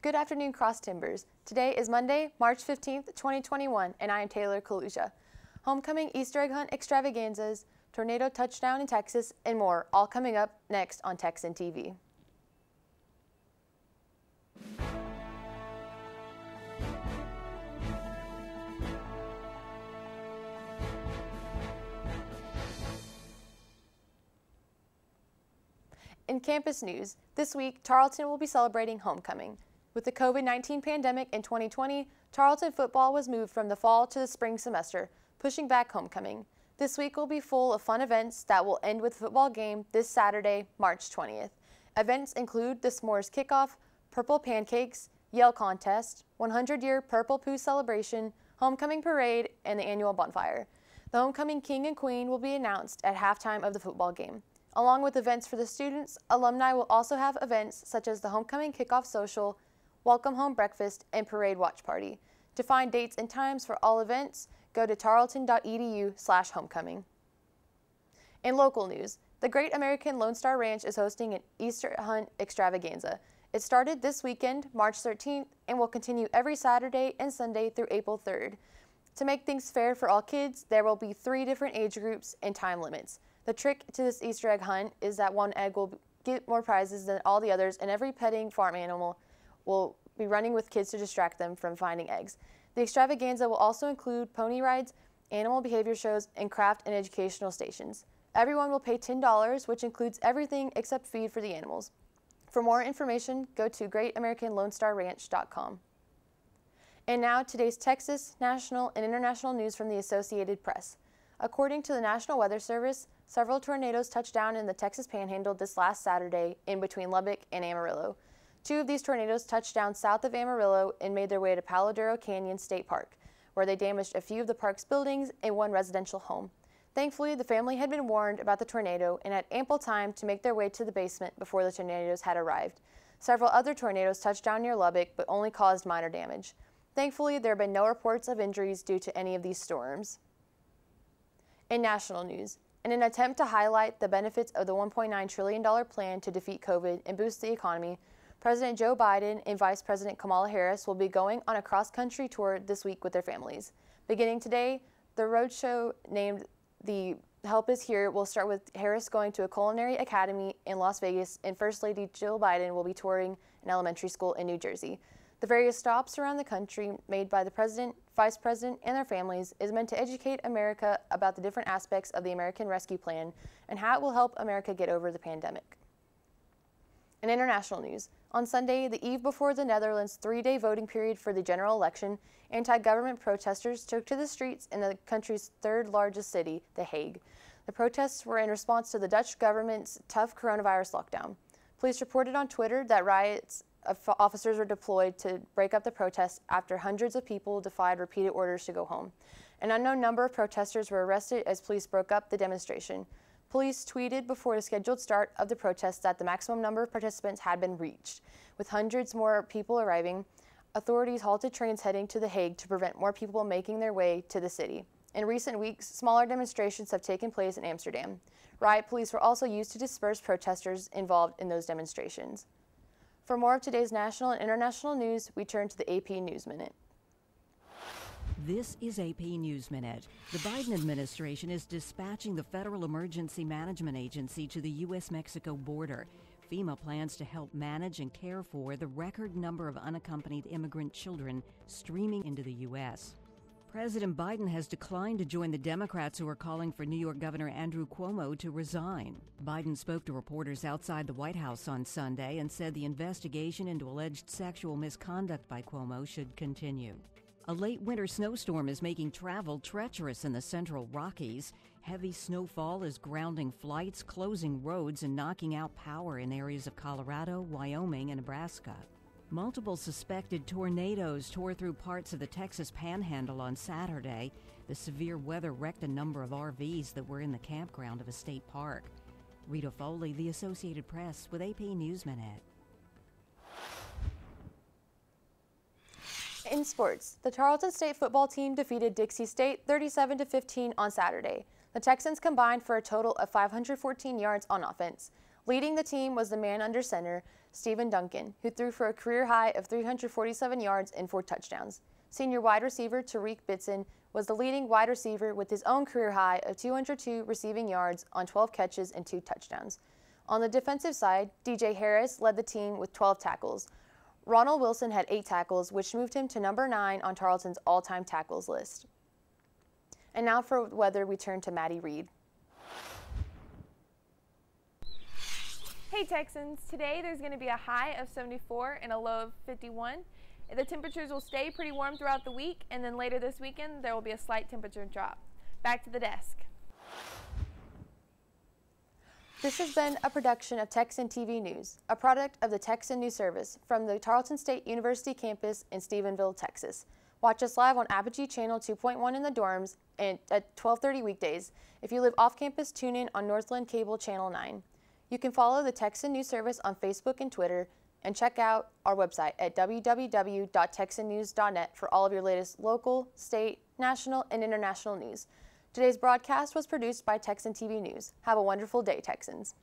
Good afternoon, Cross Timbers. Today is Monday, March 15th, 2021, and I am Taylor Kaluza. Homecoming, Easter egg hunt extravaganzas, tornado touchdown in Texas, and more, all coming up next on Texan TV. In campus news, this week, Tarleton will be celebrating homecoming. With the COVID-19 pandemic in 2020, Tarleton football was moved from the fall to the spring semester, pushing back homecoming. This week will be full of fun events that will end with a football game this Saturday, March 20th. Events include the s'mores kickoff, purple pancakes, yell contest, 100-year Purple Poo celebration, homecoming parade, and the annual bonfire. The homecoming king and queen will be announced at halftime of the football game. Along with events for the students, alumni will also have events such as the homecoming kickoff social, welcome home breakfast, and parade watch party. To find dates and times for all events, go to tarleton.edu/homecoming. In local news, the Great American Lone Star Ranch is hosting an Easter Hunt Extravaganza. It started this weekend, March 13th, and will continue every Saturday and Sunday through April 3rd. To make things fair for all kids, there will be 3 different age groups and time limits. The trick to this Easter egg hunt is that one egg will get more prizes than all the others, and every petting farm animal will be running with kids to distract them from finding eggs. The extravaganza will also include pony rides, animal behavior shows, and craft and educational stations. Everyone will pay $10, which includes everything except feed for the animals. For more information, go to greatamericanlonestarranch.com. And now, today's Texas, national, and international news from the Associated Press. According to the National Weather Service, several tornadoes touched down in the Texas Panhandle this last Saturday in between Lubbock and Amarillo. 2 of these tornadoes touched down south of Amarillo and made their way to Palo Duro Canyon State Park, where they damaged a few of the park's buildings and 1 residential home. Thankfully, the family had been warned about the tornado and had ample time to make their way to the basement before the tornadoes had arrived. Several other tornadoes touched down near Lubbock but only caused minor damage. Thankfully, there have been no reports of injuries due to any of these storms. In national news, in an attempt to highlight the benefits of the $1.9 trillion plan to defeat COVID and boost the economy, President Joe Biden and Vice President Kamala Harris will be going on a cross-country tour this week with their families. Beginning today, the roadshow named The Help Is Here will start with Harris going to a culinary academy in Las Vegas, and First Lady Jill Biden will be touring an elementary school in New Jersey. The various stops around the country made by the President, Vice President, and their families is meant to educate America about the different aspects of the American Rescue Plan and how it will help America get over the pandemic. In international news, on Sunday, the eve before the Netherlands' 3-day voting period for the general election, anti-government protesters took to the streets in the country's 3rd largest city, The Hague. The protests were in response to the Dutch government's tough coronavirus lockdown. Police reported on Twitter that officers were deployed to break up the protests after hundreds of people defied repeated orders to go home. An unknown number of protesters were arrested as police broke up the demonstration. Police tweeted before the scheduled start of the protests that the maximum number of participants had been reached. With hundreds more people arriving, authorities halted trains heading to The Hague to prevent more people making their way to the city. In recent weeks, smaller demonstrations have taken place in Amsterdam. Riot police were also used to disperse protesters involved in those demonstrations. For more of today's national and international news, we turn to the AP News Minute. This is AP News Minute. The Biden administration is dispatching the Federal Emergency Management Agency to the U.S.-Mexico border. FEMA plans to help manage and care for the record number of unaccompanied immigrant children streaming into the U.S. President Biden has declined to join the Democrats who are calling for New York Governor Andrew Cuomo to resign. Biden spoke to reporters outside the White House on Sunday and said the investigation into alleged sexual misconduct by Cuomo should continue. A late winter snowstorm is making travel treacherous in the central Rockies. Heavy snowfall is grounding flights, closing roads, and knocking out power in areas of Colorado, Wyoming, and Nebraska. Multiple suspected tornadoes tore through parts of the Texas Panhandle on Saturday. The severe weather wrecked a number of RVs that were in the campground of a state park. Rita Foley, The Associated Press, with AP News Minute. In sports, the Tarleton State football team defeated Dixie State 37-15 on Saturday. The Texans combined for a total of 514 yards on offense. Leading the team was the man under center, Stephen Duncan, who threw for a career high of 347 yards and 4 touchdowns. Senior wide receiver Tariq Bitson was the leading wide receiver with his own career high of 202 receiving yards on 12 catches and 2 touchdowns. On the defensive side, DJ Harris led the team with 12 tackles. Ronald Wilson had 8 tackles, which moved him to number 9 on Tarleton's all-time tackles list. And now for weather, we turn to Maddie Reed. Hey Texans, today there's going to be a high of 74 and a low of 51. The temperatures will stay pretty warm throughout the week, and then later this weekend there will be a slight temperature drop. Back to the desk. This has been a production of Texan TV News, a product of the Texan News Service from the Tarleton State University campus in Stephenville, Texas. Watch us live on Apogee Channel 2.1 in the dorms and at 12:30 weekdays. If you live off campus, tune in on Northland Cable Channel 9. You can follow the Texan News Service on Facebook and Twitter, and check out our website at www.texannews.net for all of your latest local, state, national, and international news. Today's broadcast was produced by Texan TV News. Have a wonderful day, Texans.